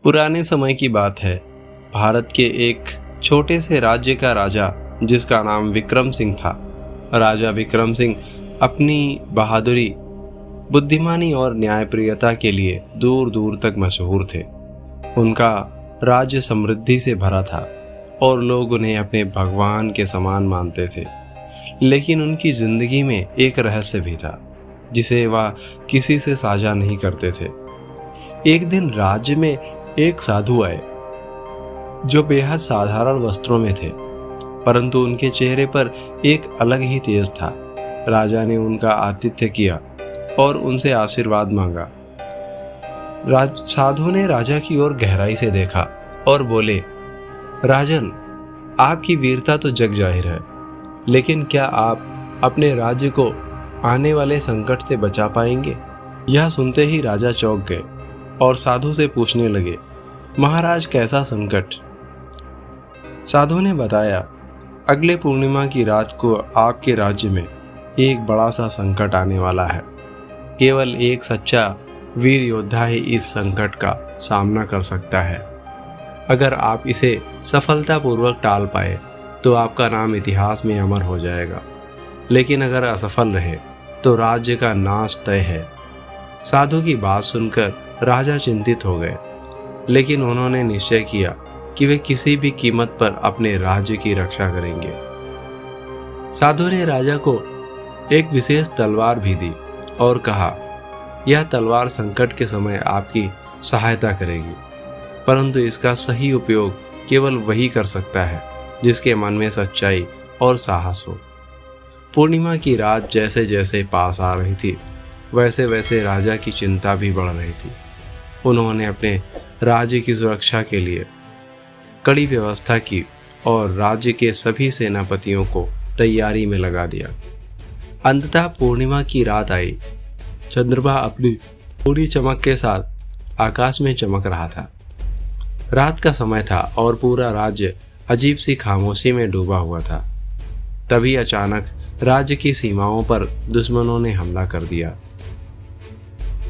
पुराने समय की बात है। भारत के एक छोटे से राज्य का राजा, जिसका नाम विक्रम सिंह था। राजा विक्रम सिंह अपनी बहादुरी, बुद्धिमानी और न्यायप्रियता के लिए दूर दूर तक मशहूर थे। उनका राज्य समृद्धि से भरा था और लोग उन्हें अपने भगवान के समान मानते थे। लेकिन उनकी जिंदगी में एक रहस्य भी था, जिसे वह किसी से साझा नहीं करते थे। एक दिन राज्य में एक साधु आए, जो बेहद साधारण वस्त्रों में थे, परंतु उनके चेहरे पर एक अलग ही तेज था। राजा ने उनका आतिथ्य किया और उनसे आशीर्वाद मांगा। साधु ने राजा की ओर गहराई से देखा और बोले, राजन, आपकी वीरता तो जग जाहिर है, लेकिन क्या आप अपने राज्य को आने वाले संकट से बचा पाएंगे? यह सुनते ही राजा चौंक गए और साधु से पूछने लगे, महाराज, कैसा संकट? साधु ने बताया, अगले पूर्णिमा की रात को आपके राज्य में एक बड़ा सा संकट आने वाला है। केवल एक सच्चा वीर योद्धा ही इस संकट का सामना कर सकता है। अगर आप इसे सफलतापूर्वक टाल पाए तो आपका नाम इतिहास में अमर हो जाएगा, लेकिन अगर असफल रहे तो राज्य का नाश तय है। साधु की बात सुनकर राजा चिंतित हो गए, लेकिन उन्होंने निश्चय किया कि वे किसी भी कीमत पर अपने राज्य की रक्षा करेंगे। साधु ने राजा को एक विशेष तलवार भी दी और कहा, यह तलवार संकट के समय आपकी सहायता करेगी, परंतु इसका सही उपयोग केवल वही कर सकता है जिसके मन में सच्चाई और साहस हो। पूर्णिमा की रात जैसे जैसे पास आ रही थी, वैसे वैसे राजा की चिंता भी बढ़ रही थी। उन्होंने अपने राज्य की सुरक्षा के लिए कड़ी व्यवस्था की और राज्य के सभी सेनापतियों को तैयारी में लगा दिया। अंततः पूर्णिमा की रात आई। चंद्रमा अपनी पूरी चमक के साथ आकाश में चमक रहा था। रात का समय था और पूरा राज्य अजीब सी खामोशी में डूबा हुआ था। तभी अचानक राज्य की सीमाओं पर दुश्मनों ने हमला कर दिया।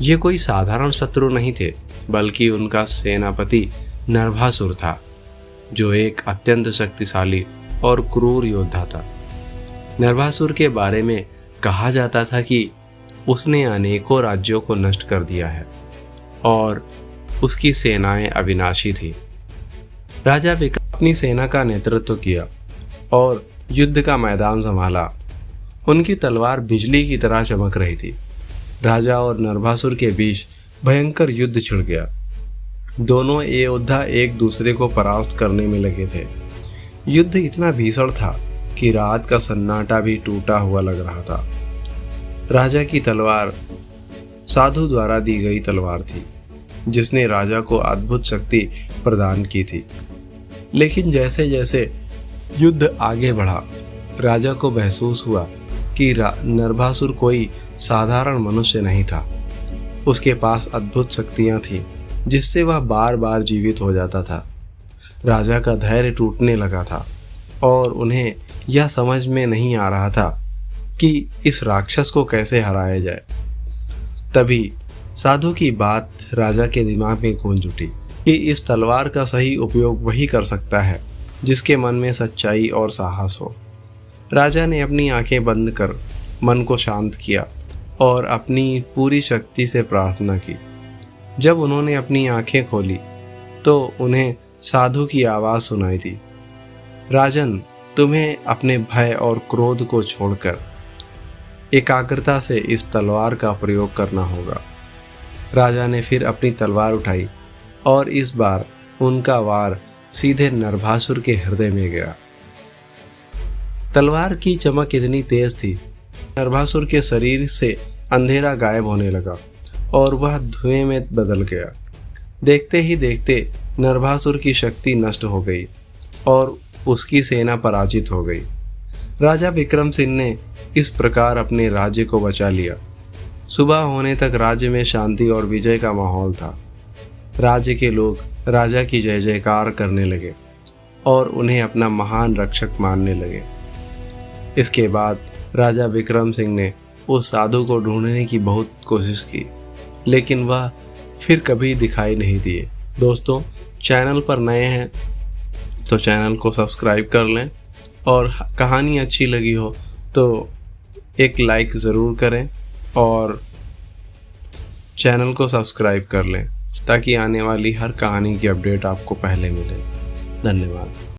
ये कोई साधारण शत्रु नहीं थे, बल्कि उनका सेनापति नरभासुर था, जो एक अत्यंत शक्तिशाली और क्रूर योद्धा था। नरभासुर के बारे में कहा जाता था कि उसने अनेकों राज्यों को नष्ट कर दिया है और उसकी सेनाएं अविनाशी थी। राजा विक्रम अपनी सेना का नेतृत्व किया और युद्ध का मैदान संभाला। उनकी तलवार बिजली की तरह चमक रही थी। राजा और नरभासुर के बीच भयंकर युद्ध छिड़ गया। दोनों योद्धा एक दूसरे को परास्त करने में लगे थे। युद्ध इतना भीषण था कि रात का सन्नाटा भी टूटा हुआ लग रहा था। राजा की तलवार साधु द्वारा दी गई तलवार थी, जिसने राजा को अद्भुत शक्ति प्रदान की थी। लेकिन जैसे जैसे युद्ध आगे बढ़ा, राजा को महसूस हुआ कि नरभासुर कोई साधारण मनुष्य नहीं था। उसके पास अद्भुत शक्तियां थीं, जिससे वह बार बार जीवित हो जाता था। राजा का धैर्य टूटने लगा था और उन्हें यह समझ में नहीं आ रहा था कि इस राक्षस को कैसे हराया जाए। तभी साधु की बात राजा के दिमाग में गूंज उठी कि इस तलवार का सही उपयोग वही कर सकता है जिसके मन में सच्चाई और साहस हो। राजा ने अपनी आंखें बंद कर मन को शांत किया और अपनी पूरी शक्ति से प्रार्थना की। जब उन्होंने अपनी आंखें खोली तो उन्हें साधु की आवाज़ सुनाई दी, राजन, तुम्हें अपने भय और क्रोध को छोड़कर एकाग्रता से इस तलवार का प्रयोग करना होगा। राजा ने फिर अपनी तलवार उठाई और इस बार उनका वार सीधे नरभासुर के हृदय में गया। तलवार की चमक इतनी तेज थी, नरभासुर के शरीर से अंधेरा गायब होने लगा और वह धुएं में बदल गया। देखते ही देखते नरभासुर की शक्ति नष्ट हो गई और उसकी सेना पराजित हो गई। राजा विक्रम सिंह ने इस प्रकार अपने राज्य को बचा लिया। सुबह होने तक राज्य में शांति और विजय का माहौल था। राज्य के लोग राजा की जय जयकार करने लगे और उन्हें अपना महान रक्षक मानने लगे। इसके बाद राजा विक्रम सिंह ने उस साधु को ढूंढने की बहुत कोशिश की, लेकिन वह फिर कभी दिखाई नहीं दिए। दोस्तों, चैनल पर नए हैं तो चैनल को सब्सक्राइब कर लें, और कहानी अच्छी लगी हो तो एक लाइक ज़रूर करें और चैनल को सब्सक्राइब कर लें ताकि आने वाली हर कहानी की अपडेट आपको पहले मिले। धन्यवाद।